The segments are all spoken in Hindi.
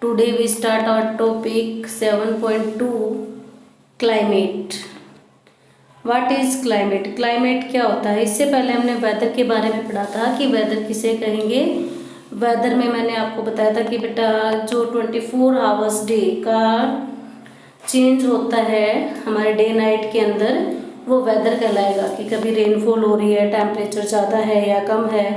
Today we start our topic 7.2 climate. What is climate? Climate क्या होता है? इससे पहले हमने वेदर के बारे में पढ़ा था कि वेदर किसे कहेंगे। वेदर में मैंने आपको बताया था कि बेटा जो 24 आवर्स डे का चेंज होता है हमारे डे नाइट के अंदर, वो वेदर कहलाएगा कि कभी रेनफॉल हो रही है, टेम्परेचर ज़्यादा है या कम है,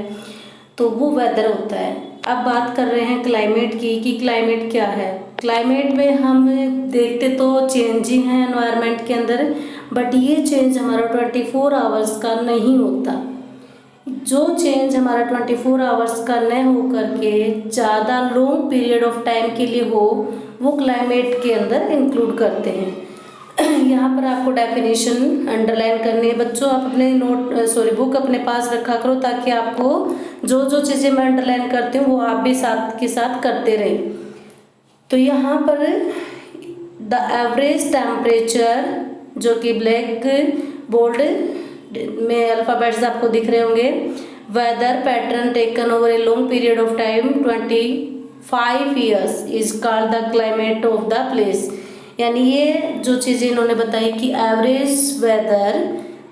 तो वो वेदर होता है। अब बात कर रहे हैं क्लाइमेट की कि क्लाइमेट क्या है। क्लाइमेट में हम देखते तो चेंज ही हैं एनवायरनमेंट के अंदर, बट ये चेंज हमारा 24 आवर्स का नहीं होता। जो चेंज हमारा 24 आवर्स का न हो करके ज़्यादा लॉन्ग पीरियड ऑफ टाइम के लिए हो, वो क्लाइमेट के अंदर इंक्लूड करते हैं। यहाँ पर आपको डेफिनेशन अंडरलाइन करनी है बच्चों। आप अपने बुक अपने पास रखा करो ताकि आपको जो जो चीज़ें मैं अंडरलाइन करती हूँ वो आप भी साथ के साथ करते रहें। तो यहाँ पर द एवरेज टेम्परेचर, जो कि ब्लैक बोल्ड में अल्फ़ाबेट्स आपको दिख रहे होंगे, weather pattern taken over a long period of time 25 years is called the climate of the place. यानी ये जो चीज़ें इन्होंने बताई कि average weather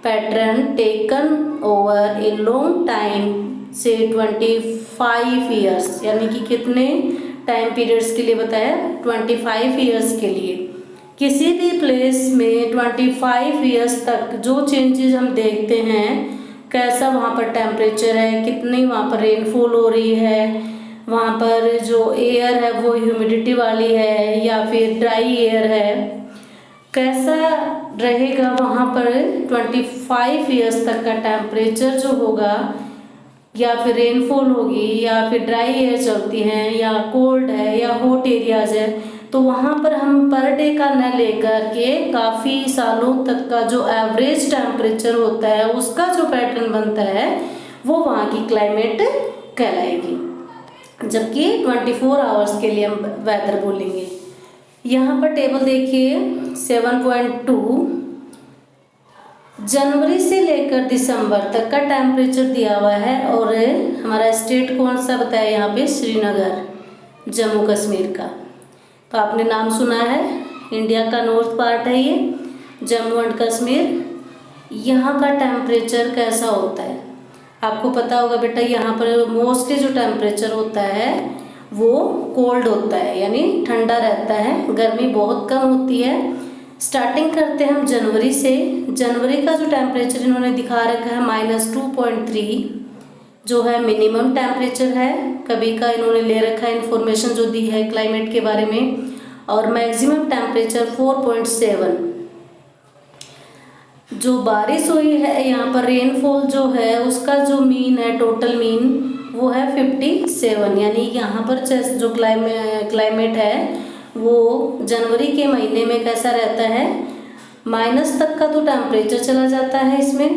pattern taken over a long time से 25 ईयर्स, यानी कि कितने टाइम पीरियड्स के लिए बताया, 25 ईयर्स के लिए। किसी भी प्लेस में 25 ईयर्स तक जो चेंजेस हम देखते हैं, कैसा वहाँ पर टेम्परेचर है, कितनी वहाँ पर रेनफॉल हो रही है, वहाँ पर जो एयर है वो ह्यूमिडिटी वाली है या फिर ड्राई एयर है, कैसा रहेगा वहाँ पर 25 ईयर्स तक का टेम्परेचर जो होगा, या फिर रेनफॉल होगी या फिर ड्राई एयर चलती है या कोल्ड है या हॉट एरियाज है, तो वहाँ पर हम पर डे का न लेकर के काफ़ी सालों तक का जो एवरेज टेम्परेचर होता है उसका जो पैटर्न बनता है वो वहाँ की क्लाइमेट कहलाएगी। जबकि 24 आवर्स के लिए हम वेदर बोलेंगे। यहाँ पर टेबल देखिए 7.2, जनवरी से लेकर दिसंबर तक का टेम्परेचर दिया हुआ है और हमारा स्टेट कौन सा बताया यहाँ पे, श्रीनगर, जम्मू कश्मीर का। तो आपने नाम सुना है, इंडिया का नॉर्थ पार्ट है ये, जम्मू एंड कश्मीर। यहाँ का टेम्परेचर कैसा होता है आपको पता होगा बेटा। यहाँ पर मोस्टली जो टेम्परेचर होता है वो कोल्ड होता है, यानी ठंडा रहता है, गर्मी बहुत कम होती है। स्टार्टिंग करते हैं हम जनवरी से। जनवरी का जो टेम्परेचर इन्होंने दिखा रखा है -2.3, जो है मिनिमम टेम्परेचर है कभी का, इन्होंने ले रखा है इन्फॉर्मेशन जो दी है क्लाइमेट के बारे में, और मैक्सिमम टेम्परेचर 4.7। जो बारिश हुई है यहाँ पर, रेनफॉल जो है उसका जो मीन है, टोटल मीन, वो है 57। यानी यहाँ पर जो क्लाइमेट है वो जनवरी के महीने में कैसा रहता है, माइनस तक का तो टेम्परेचर चला जाता है इसमें,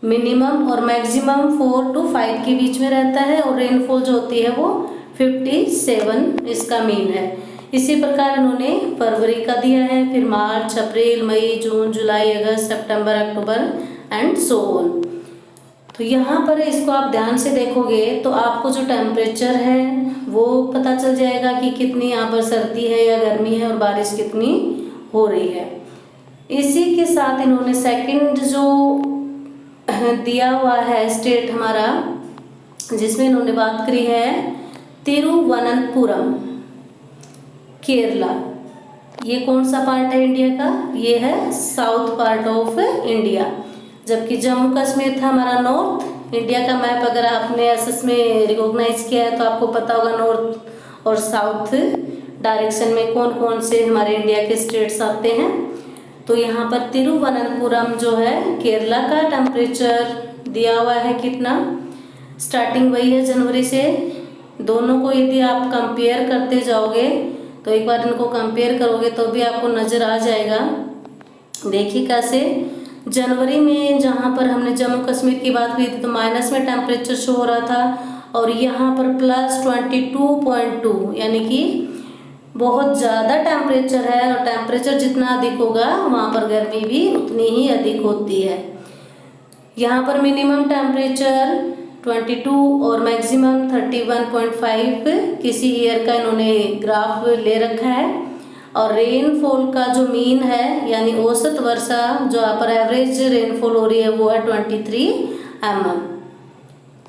मिनिमम और मैक्सिमम 4 to 5 के बीच में रहता है, और रेनफॉल जो होती है वो 57 इसका मीन है। इसी प्रकार इन्होंने फरवरी का दिया है, फिर मार्च, अप्रैल, मई, जून, जुलाई, अगस्त, सितंबर, अक्टूबर एंड सो ऑन। तो यहाँ पर इसको आप ध्यान से देखोगे तो आपको जो टेम्परेचर है वो पता चल जाएगा कि कितनी यहाँ पर सर्दी है या गर्मी है और बारिश कितनी हो रही है। इसी के साथ इन्होंने सेकंड जो दिया हुआ है स्टेट हमारा, जिसमें इन्होंने बात करी है तिरुवनंतपुरम, केरला। ये कौन सा पार्ट है इंडिया का, ये है साउथ पार्ट ऑफ इंडिया, जबकि जम्मू कश्मीर था हमारा नॉर्थ। इंडिया का मैप अगर आपने एसएस में रिकॉग्नाइज किया है तो आपको पता होगा नॉर्थ और साउथ डायरेक्शन में कौन कौन से हमारे इंडिया के स्टेट्स आते हैं। तो यहाँ पर तिरुवनंतपुरम जो है केरला का, टेम्परेचर दिया हुआ है कितना, स्टार्टिंग वही है जनवरी से। दोनों को यदि आप कंपेयर करते जाओगे तो एक बार इनको कंपेयर करोगे तो भी आपको नज़र आ जाएगा। देखिए कैसे, जनवरी में जहाँ पर हमने जम्मू कश्मीर की बात की थी तो माइनस में टेम्परेचर शो हो रहा था, और यहाँ पर +22.2, यानी कि बहुत ज़्यादा टेम्परेचर है, और टेम्परेचर जितना अधिक होगा वहाँ पर गर्मी भी उतनी ही अधिक होती है। यहाँ पर मिनिमम टेम्परेचर 22 और मैक्सिमम 31.5 किसी ईयर का इन्होंने ग्राफ ले रखा है। और रेनफॉल का जो मीन है यानी औसत वर्षा जो पर एवरेज रेनफॉल हो रही है वो है 23 mm।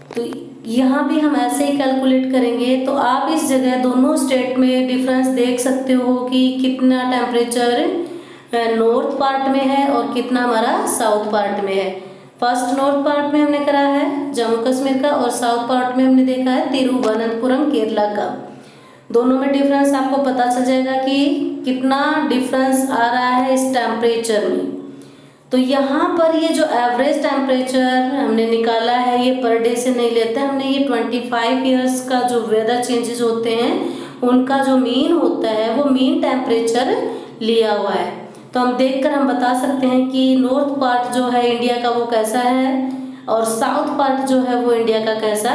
तो यहाँ भी हम ऐसे ही कैलकुलेट करेंगे। तो आप इस जगह दोनों स्टेट में डिफरेंस देख सकते हो कि कितना टेम्परेचर नॉर्थ पार्ट में है और कितना हमारा साउथ पार्ट में है। फर्स्ट नॉर्थ पार्ट में हमने करा है जम्मू कश्मीर का और साउथ पार्ट में हमने देखा है तिरुवनंतपुरम केरला का। दोनों में डिफरेंस आपको पता चल जाएगा कि कितना डिफरेंस आ रहा है इस टेम्परेचर में। तो यहाँ पर ये जो एवरेज टेम्परेचर हमने निकाला है ये पर डे से नहीं लेते, हमने ये 25 ईयर्स का जो वेदर चेंजेस होते हैं उनका जो मीन होता है वो मीन टेम्परेचर लिया हुआ है। तो हम देखकर हम बता सकते हैं कि नॉर्थ पार्ट जो है इंडिया का वो कैसा है और साउथ पार्ट जो है वो इंडिया का कैसा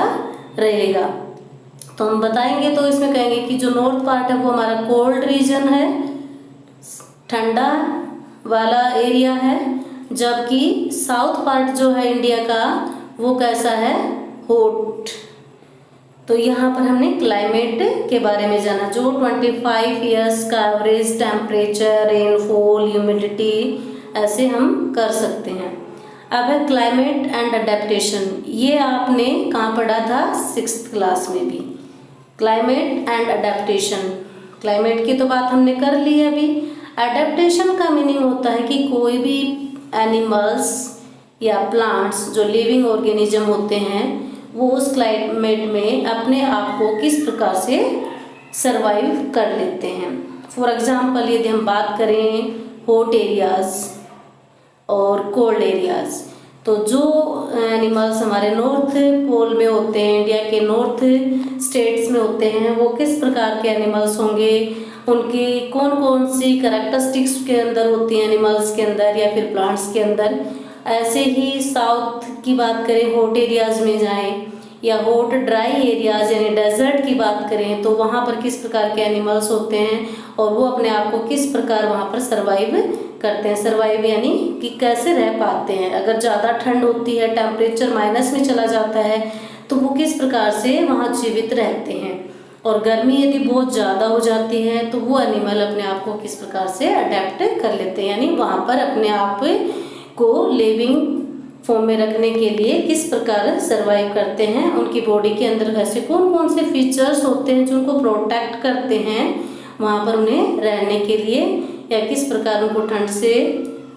रहेगा। तो हम बताएंगे तो इसमें कहेंगे कि जो नॉर्थ पार्ट है वो हमारा कोल्ड रीजन है, ठंडा वाला एरिया है, जबकि साउथ पार्ट जो है इंडिया का वो कैसा है, हॉट। तो यहाँ पर हमने क्लाइमेट के बारे में जाना जो 25 ईयर्स का एवरेज टेम्परेचर, रेनफॉल, ह्यूमिडिटी ऐसे हम कर सकते हैं। अब है क्लाइमेट एंड अडेप्टेशन। ये आपने कहाँ पढ़ा था, 6th क्लास में भी। क्लाइमेट एंड अडेप्टेशन, क्लाइमेट की तो बात हमने कर ली है अभी। अडेप्टेशन का मीनिंग होता है कि कोई भी एनिमल्स या प्लांट्स जो लिविंग ऑर्गेनिज्म होते हैं वो उस क्लाइमेट में अपने आप को किस प्रकार से सरवाइव कर लेते हैं। फॉर एग्जांपल यदि हम बात करें हॉट एरियाज़ और कोल्ड एरियाज़, तो जो एनिमल्स हमारे नॉर्थ पोल में होते हैं, इंडिया के नॉर्थ स्टेट्स में होते हैं, वो किस प्रकार के एनिमल्स होंगे, उनकी कौन कौन सी कैरेक्टरिस्टिक्स के अंदर होती हैं एनिमल्स के अंदर या फिर प्लांट्स के अंदर। ऐसे ही साउथ की बात करें, हॉट एरियाज़ में जाएं या हॉट ड्राई एरियाज़ यानी डेजर्ट की बात करें तो वहाँ पर किस प्रकार के एनिमल्स होते हैं और वो अपने आप को किस प्रकार वहाँ पर सरवाइव करते हैं। सरवाइव यानी कि कैसे रह पाते हैं। अगर ज़्यादा ठंड होती है, टेम्परेचर माइनस में चला जाता है तो वो किस प्रकार से वहाँ जीवित रहते हैं। और गर्मी यदि बहुत ज़्यादा हो जाती है तो वो एनिमल अपने आप को किस प्रकार से अडेप्ट कर लेते हैं, यानी वहाँ पर अपने आप को लिविंग फॉर्म में रखने के लिए किस प्रकार सरवाइव करते हैं। उनकी बॉडी के अंदर ऐसे कौन कौन से फीचर्स होते हैं जो उनको प्रोटेक्ट करते हैं वहाँ पर उन्हें रहने के लिए, या किस प्रकार उनको ठंड से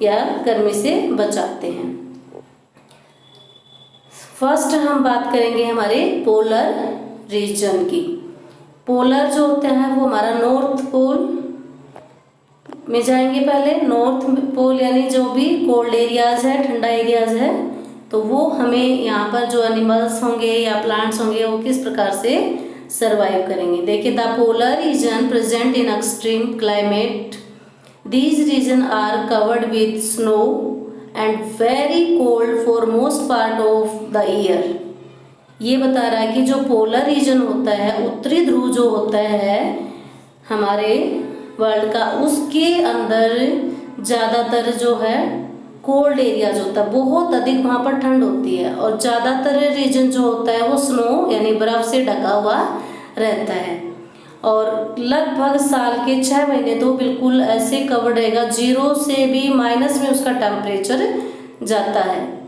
या गर्मी से बचाते हैं। फर्स्ट हम बात करेंगे हमारे पोलर रीजन की। पोलर जो होता है वो हमारा नॉर्थ पोल में जाएंगे। पहले नॉर्थ पोल यानी जो भी कोल्ड एरियाज है, ठंडा एरियाज है, तो वो हमें यहाँ पर जो एनिमल्स होंगे या प्लांट्स होंगे वो किस प्रकार से सरवाइव करेंगे। देखिए, the polar region present in extreme climate, these region are covered with snow and very cold for most part of the year. ये बता रहा है कि जो पोलर रीजन होता है, उत्तरी ध्रुव जो होता है हमारे वर्ल्ड का, उसके अंदर ज़्यादातर जो है कोल्ड एरियाज होता है, बहुत अधिक वहाँ पर ठंड होती है। और ज़्यादातर रीजन जो होता है वो स्नो यानी बर्फ़ से ढका हुआ रहता है। और लगभग साल के 6 महीने तो बिल्कुल ऐसे कवर्ड रहेगा, 0 से भी माइनस में उसका टेम्परेचर जाता है।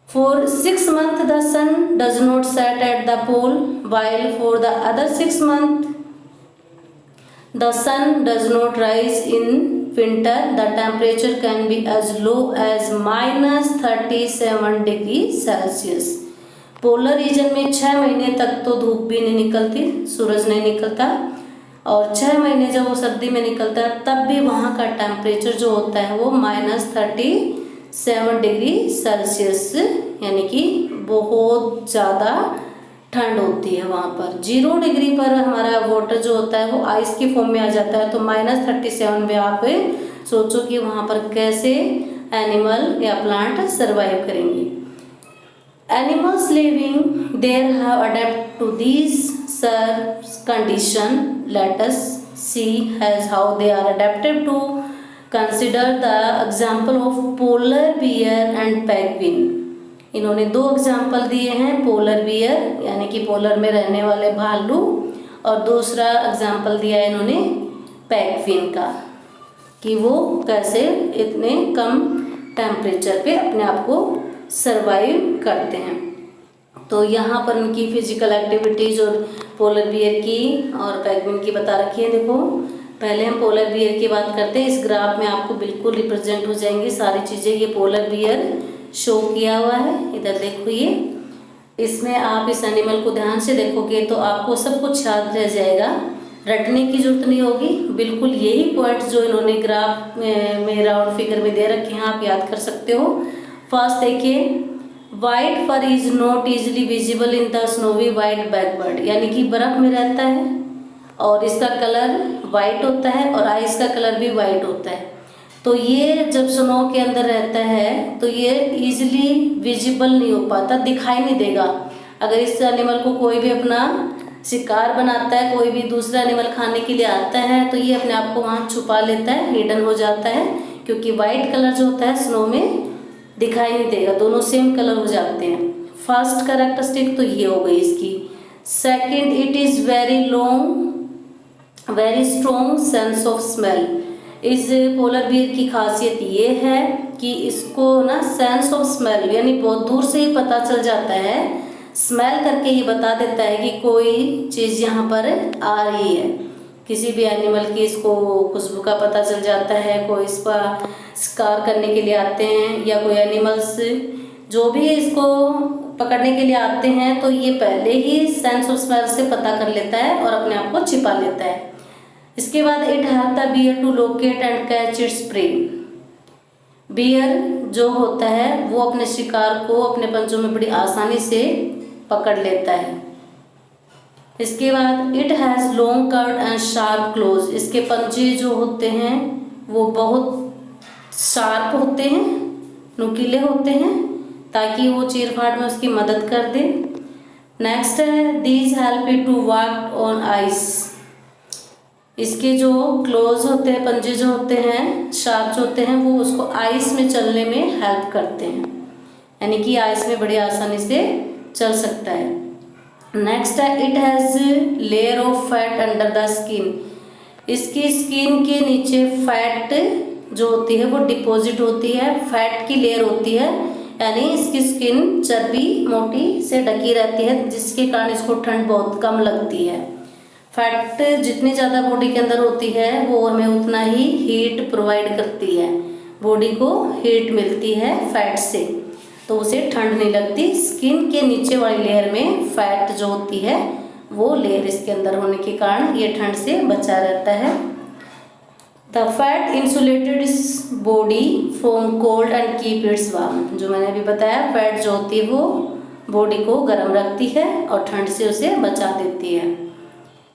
For 6 months the sun does not set at the pole, while for the other 6 months the sun does not rise. In winter the temperature can be as low as -37 degree Celsius. Polar region में 6 महीने तक तो धूप भी नहीं निकलती, सूरज नहीं निकलता, और 6 महीने जब वो सर्दी में निकलता है तब भी वहाँ का टेम्परेचर जो होता है वो -37 डिग्री सेल्सियस, यानी कि बहुत ज़्यादा ठंड होती है वहाँ पर। 0 डिग्री पर हमारा वाटर जो होता है वो आइस की फॉर्म में आ जाता है। तो -37 में आप सोचो कि वहाँ पर कैसे एनिमल या प्लांट सरवाइव करेंगे। Animals living there have adapt to these condition. Let us see has how they are adapted to. Consider the example of polar bear and penguin. इन्होंने 2 एग्जाम्पल दिए हैं, पोलर बियर यानी कि पोलर में रहने वाले भालू, और दूसरा एग्जाम्पल दिया है इन्होंने पेंगुइन का, कि वो कैसे इतने कम टेम्परेचर पे अपने आप को सरवाइव करते हैं। तो यहाँ पर उनकी फिजिकल एक्टिविटीज़ और पोलर बियर की और पेंगुइन की बता रखी है। देखो पहले हम पोलर बियर की बात करते हैं। इस ग्राफ में आपको बिल्कुल रिप्रेजेंट हो जाएंगी सारी चीज़ें। ये पोलर बियर शो किया हुआ है, इधर देखो। ये इसमें आप इस एनिमल को ध्यान से देखोगे तो आपको सब कुछ याद रह जाएगा, रटने की जरूरत नहीं होगी। बिल्कुल यही पॉइंट्स जो इन्होंने ग्राफ में राउंड फिगर में दे रखे हैं आप याद कर सकते हो। फर्स्ट देखिए, white fur is not easily visible in the snowy white background, यानी कि बर्फ में रहता है और इसका कलर वाइट होता है और आइस का कलर भी वाइट होता है। तो ये जब स्नो के अंदर रहता है तो ये इजीली विजिबल नहीं हो पाता, दिखाई नहीं देगा। अगर इस एनिमल को कोई भी अपना शिकार बनाता है, कोई भी दूसरा एनिमल खाने के लिए आता है, तो ये अपने आप को वहाँ छुपा लेता है, हिडन हो जाता है, क्योंकि वाइट कलर जो होता है स्नो में दिखाई नहीं देगा, दोनों सेम कलर हो जाते हैं। फर्स्ट कैरेक्टरिस्टिक तो ये हो गई इसकी। Second, it is very strong sense of smell. इस पोलर बियर की खासियत ये है कि इसको ना सेंस ऑफ स्मेल यानी बहुत दूर से ही पता चल जाता है, स्मेल करके ये बता देता है कि कोई चीज़ यहाँ पर आ रही है। किसी भी एनिमल की इसको खुशबू का पता चल जाता है, कोई इसका शिकार करने के लिए आते हैं या कोई एनिमल्स जो भी इसको पकड़ने के लिए आते हैं, तो ये पहले ही सेंस ऑफ स्मेल से पता कर लेता है और अपने आप को छिपा लेता है। इसके बाद it help the bear to locate and catch its prey. Bear जो होता है वो अपने शिकार को अपने पंजों में बड़ी आसानी से पकड़ लेता है। इसके बाद it has long curved and sharp close. इसके पंजे जो होते हैं वो बहुत शार्प होते हैं, नुकीले होते हैं, ताकि वो चीरफाड़ में उसकी मदद कर दे। नेक्स्ट है, these help it to walk on ice. इसके जो क्लोज होते हैं, पंजे जो होते हैं शार्प जो होते हैं, वो उसको आइस में चलने में हेल्प करते हैं, यानी कि आइस में बड़ी आसानी से चल सकता है। नेक्स्ट है, it has layer of fat under the skin. इसकी स्किन के नीचे फैट जो होती है वो डिपॉजिट होती है, फैट की लेयर होती है, यानी इसकी स्किन चर्बी मोटी से ढकी रहती है, जिसके कारण इसको ठंड बहुत कम लगती है। फैट जितनी ज़्यादा बॉडी के अंदर होती है वो हमें उतना ही हीट प्रोवाइड करती है, बॉडी को हीट मिलती है फैट से, तो उसे ठंड नहीं लगती। स्किन के नीचे वाली लेयर में फैट जो होती है वो लेयर इसके अंदर होने के कारण ये ठंड से बचा रहता है। द फैट इंसुलेटेड इस body from cold and keep its warm. जो मैंने अभी बताया, फैट जो होती है वो बॉडी को गर्म रखती है और ठंड से उसे बचा देती है।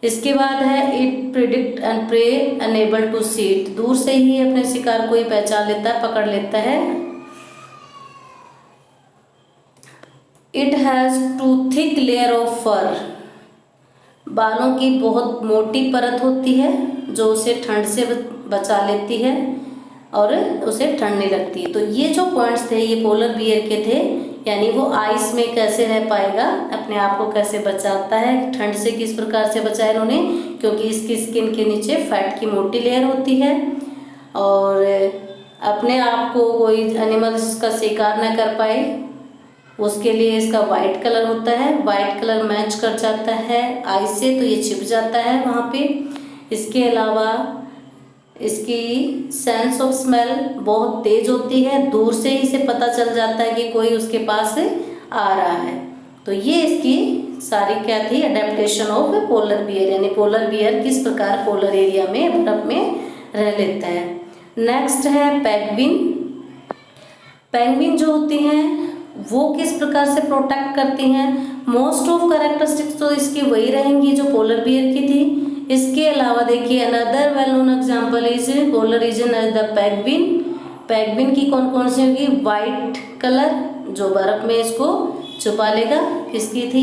इसके बाद है, it predict and prey enable to see it. दूर से ही अपने शिकार को ये पहचान लेता है, पकड़ लेता है। It has two thick layer of fur. बालों की बहुत मोटी परत होती है जो उसे ठंड से बचा लेती है और उसे ठंड नहीं लगती। तो ये जो पॉइंट्स थे ये पोलर बियर के थे, यानी वो आइस में कैसे रह पाएगा, अपने आप को कैसे बचाता है, ठंड से किस प्रकार से बचाया इन्होंने, क्योंकि इसकी स्किन के नीचे फैट की मोटी लेयर होती है और अपने आप को कोई एनिमल्स का शिकार न कर पाए उसके लिए इसका वाइट कलर होता है। वाइट कलर मैच कर जाता है आइस से, तो ये छिप जाता है वहाँ पे। इसके अलावा इसकी सेंस ऑफ स्मेल बहुत तेज होती है, दूर से ही इसे पता चल जाता है कि कोई उसके पास आ रहा है। तो ये इसकी सारी क्या थी, अडेप्टेशन ऑफ पोलर बियर, यानी पोलर बियर किस प्रकार पोलर एरिया में बर्फ में रह लेता है। नेक्स्ट है पेंगुइन। पेंगुइन जो होती हैं वो किस प्रकार से प्रोटेक्ट करती हैं। मोस्ट ऑफ कैरेक्टरिस्टिक्स तो इसकी वही रहेंगी जो पोलर बियर की थी। इसके अलावा देखिए, another well known example is polar region as the penguin. Penguin की कौन कौन सी होगी, वाइट कलर जो बर्फ में इसको छुपा लेगा, किसकी थी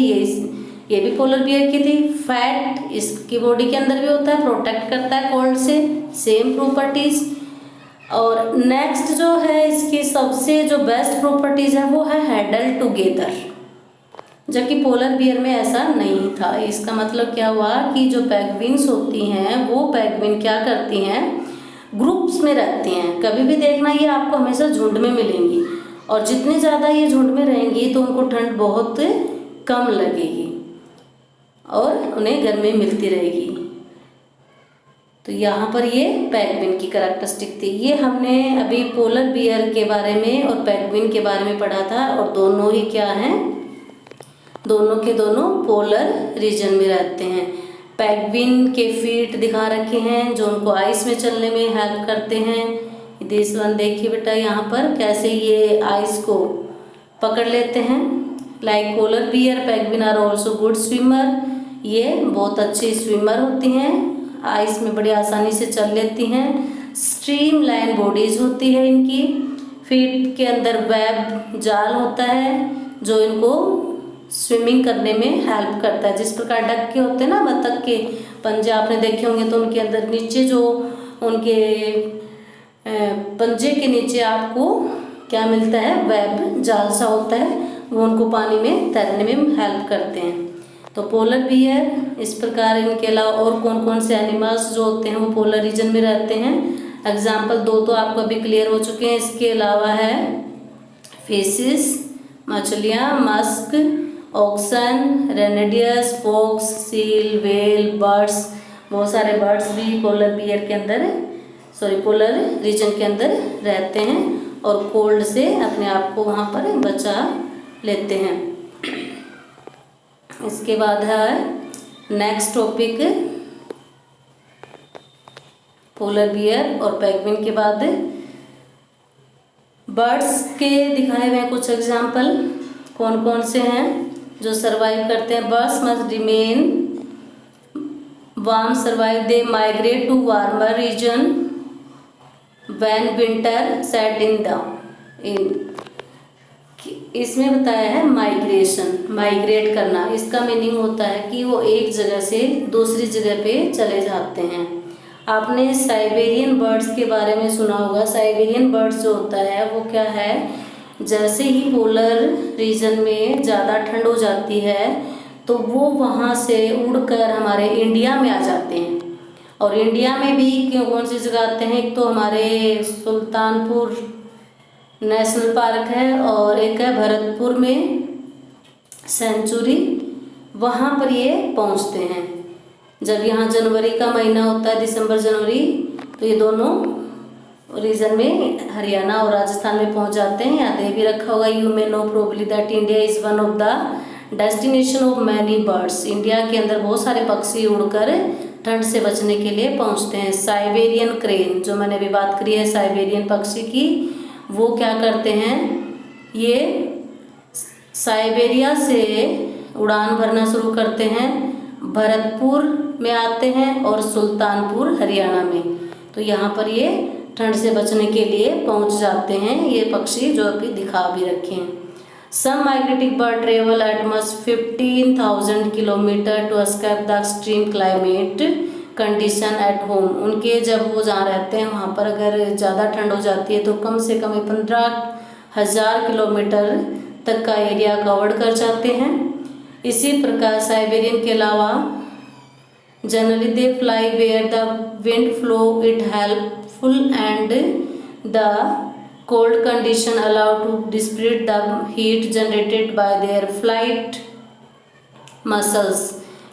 ये भी पोलर बियर की थी। फैट इसकी बॉडी के अंदर भी होता है, प्रोटेक्ट करता है कोल्ड से, सेम प्रॉपर्टीज। और नेक्स्ट जो है इसकी सबसे जो बेस्ट प्रॉपर्टीज है वो है हैडल टुगेदर, जबकि पोलर बियर में ऐसा नहीं था। इसका मतलब क्या हुआ कि जो पेंगुइन्स होती हैं वो पेंगुइन क्या करती हैं, ग्रुप्स में रहती हैं। कभी भी देखना ये आपको हमेशा झुंड में मिलेंगी, और जितनी ज़्यादा ये झुंड में रहेंगी तो उनको ठंड बहुत कम लगेगी और उन्हें गर्मी मिलती रहेगी। तो यहाँ पर ये पेंगुइन की करैक्टरिस्टिक थी। ये हमने अभी पोलर बियर के बारे में और पेंगुइन के बारे में पढ़ा था, और दोनों ही क्या हैं, दोनों के दोनों पोलर रीजन में रहते हैं। पेंगुइन के फीट दिखा रखे हैं जो उनको आइस में चलने में हेल्प करते हैं। दिस वन देखिए बेटा, यहाँ पर कैसे ये आइस को पकड़ लेते हैं। Like polar bear penguin are also good swimmer, ये बहुत अच्छी स्विमर होती हैं, आइस में बड़ी आसानी से चल लेती हैं। स्ट्रीम लाइन बॉडीज होती है इनकी, फीट के अंदर वेब जाल होता है जो इनको स्विमिंग करने में हेल्प करता है। जिस प्रकार डक के होते हैं ना, बतख के पंजे आपने देखे होंगे, तो उनके अंदर नीचे जो उनके पंजे के नीचे आपको क्या मिलता है, वेब जाल सा होता है, वो उनको पानी में तैरने में हेल्प करते हैं। तो पोलर बियर इस प्रकार, इनके अलावा और कौन कौन से एनिमल्स जो होते हैं वो पोलर रीजन में रहते हैं। एग्जाम्पल दो तो आपको अभी क्लियर हो चुके हैं। इसके अलावा है फिशेस, मछलियाँ, musk, oxen, reindeers, fox, seal, whale, birds, बहुत सारे बर्ड्स भी पोलर बियर के अंदर पोलर रीजन के अंदर रहते हैं और कोल्ड से अपने आप को वहाँ पर बचा लेते हैं। इसके बाद है नेक्स्ट टॉपिक पोलर बियर और पेंगुइन के बाद बर्ड्स के दिखाए हुए कुछ एग्जाम्पल कौन कौन से हैं जो सरवाइव करते हैं। Birds must remain warm survive, they migrate to warmer region when winter set in इसमें बताया है माइग्रेशन, माइग्रेट करना। इसका मीनिंग होता है कि वो एक जगह से दूसरी जगह पे चले जाते हैं। आपने साइबेरियन बर्ड्स के बारे में सुना होगा। साइबेरियन बर्ड्स जो होता है वो क्या है, जैसे ही पोलर रीजन में ज़्यादा ठंड हो जाती है तो वो वहाँ से उड़कर हमारे इंडिया में आ जाते हैं। और इंडिया में भी कौन सी जगह आते हैं, एक तो हमारे सुल्तानपुर नेशनल पार्क है और एक है भरतपुर में सेंचुरी, वहाँ पर ये पहुँचते हैं। जब यहाँ जनवरी का महीना होता है, दिसंबर जनवरी, तो ये दोनों रीजन में हरियाणा और राजस्थान में पहुँच जाते हैं। याद ये भी रखा होगा, you may no probably that India is one of the destination of many birds. India के अंदर बहुत सारे पक्षी उड़कर ठंड से बचने के लिए पहुँचते हैं। साइबेरियन क्रेन जो मैंने अभी बात करी है साइबेरियन पक्षी की, वो क्या करते हैं, ये साइबेरिया से उड़ान भरना शुरू करते हैं, भरतपुर में आते हैं और सुल्तानपुर हरियाणा में। तो यहाँ पर ये ठंड से बचने के लिए पहुँच जाते हैं ये पक्षी जो अभी दिखा भी रखे हैं। Some migrating bird travel at most 15,000 kilometre to escape the extreme climate condition at home. उनके जब वो जहाँ रहते हैं वहाँ पर अगर ज़्यादा ठंड हो जाती है तो कम से कम 15,000 किलोमीटर तक का एरिया कवर कर जाते हैं। इसी प्रकार साइबेरियन के अलावा generally they fly where the wind flow it helpful and the cold condition allow to dissipate the heat generated by their flight muscles.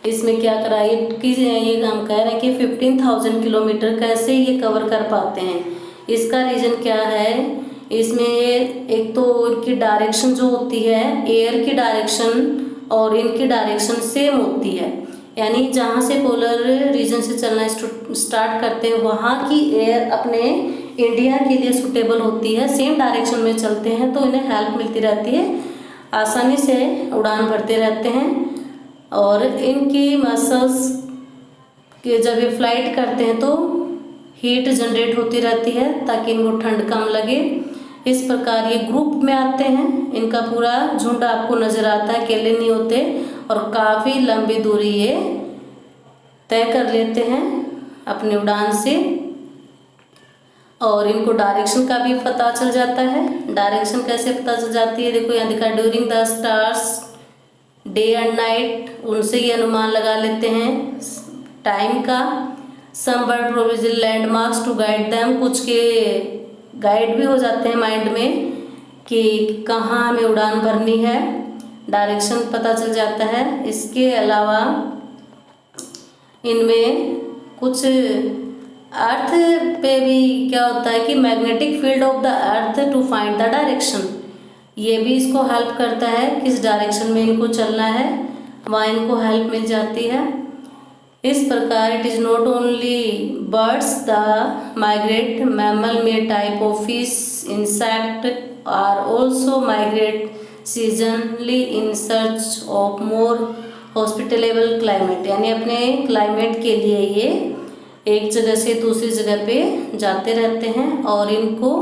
इसमें क्या करा ये हम कह रहे हैं कि 15,000 किलोमीटर कैसे ये कवर कर पाते हैं। इसका रीज़न क्या है, इसमें एक तो इनकी डायरेक्शन जो होती है, एयर की डायरेक्शन और इनकी डायरेक्शन सेम होती है। यानी जहाँ से पोलर रीजन से चलना स्टार्ट करते हैं वहाँ की एयर अपने इंडिया के लिए सूटेबल होती है, सेम डायरेक्शन में चलते हैं तो इन्हें हेल्प मिलती रहती है, आसानी से उड़ान भरते रहते हैं। और इनकी मसल्स के जब ये फ्लाइट करते हैं तो हीट जनरेट होती रहती है ताकि इनको ठंड कम लगे। इस प्रकार ये ग्रुप में आते हैं, इनका पूरा झुंड आपको नज़र आता है, अकेले नहीं होते और काफ़ी लंबी दूरी ये तय कर लेते हैं अपनी उड़ान से। और इनको डायरेक्शन का भी पता चल जाता है। डायरेक्शन कैसे पता चल जाती है, देखो यहाँ दिखा, during the stars day and night, उनसे ये अनुमान लगा लेते हैं टाइम का। Some bird provision landmarks to guide them, कुछ के गाइड भी हो जाते हैं माइंड में कि कहाँ हमें उड़ान भरनी है, डायरेक्शन पता चल जाता है। इसके अलावा इनमें कुछ अर्थ पे भी क्या होता है कि magnetic field of the earth to find the direction, ये भी इसको हेल्प करता है किस डायरेक्शन में इनको चलना है, वहाँ इनको हेल्प मिल जाती है। इस प्रकार it is not only birds the migrate, mammal में type of fish, insect are also migrate seasonally in search of more hospitable climate, यानी अपने क्लाइमेट के लिए ये एक जगह से दूसरी जगह पे जाते रहते हैं और इनको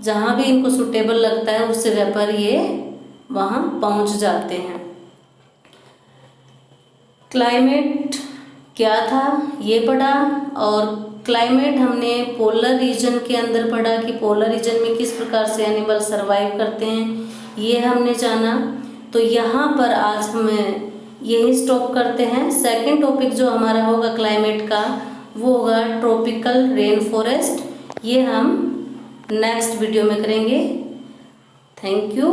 जहाँ भी इनको सूटेबल लगता है उस जगह पर ये वहाँ पहुँच जाते हैं। क्लाइमेट क्या था ये पढ़ा, और क्लाइमेट हमने पोलर रीजन के अंदर पढ़ा कि पोलर रीजन में किस प्रकार से एनिमल सरवाइव करते हैं, ये हमने जाना। तो यहाँ पर आज हम यही स्टॉप करते हैं। सेकंड टॉपिक जो हमारा होगा क्लाइमेट का वो होगा ट्रॉपिकल रेन फॉरेस्ट, ये हम नेक्स्ट वीडियो में करेंगे। Thank you.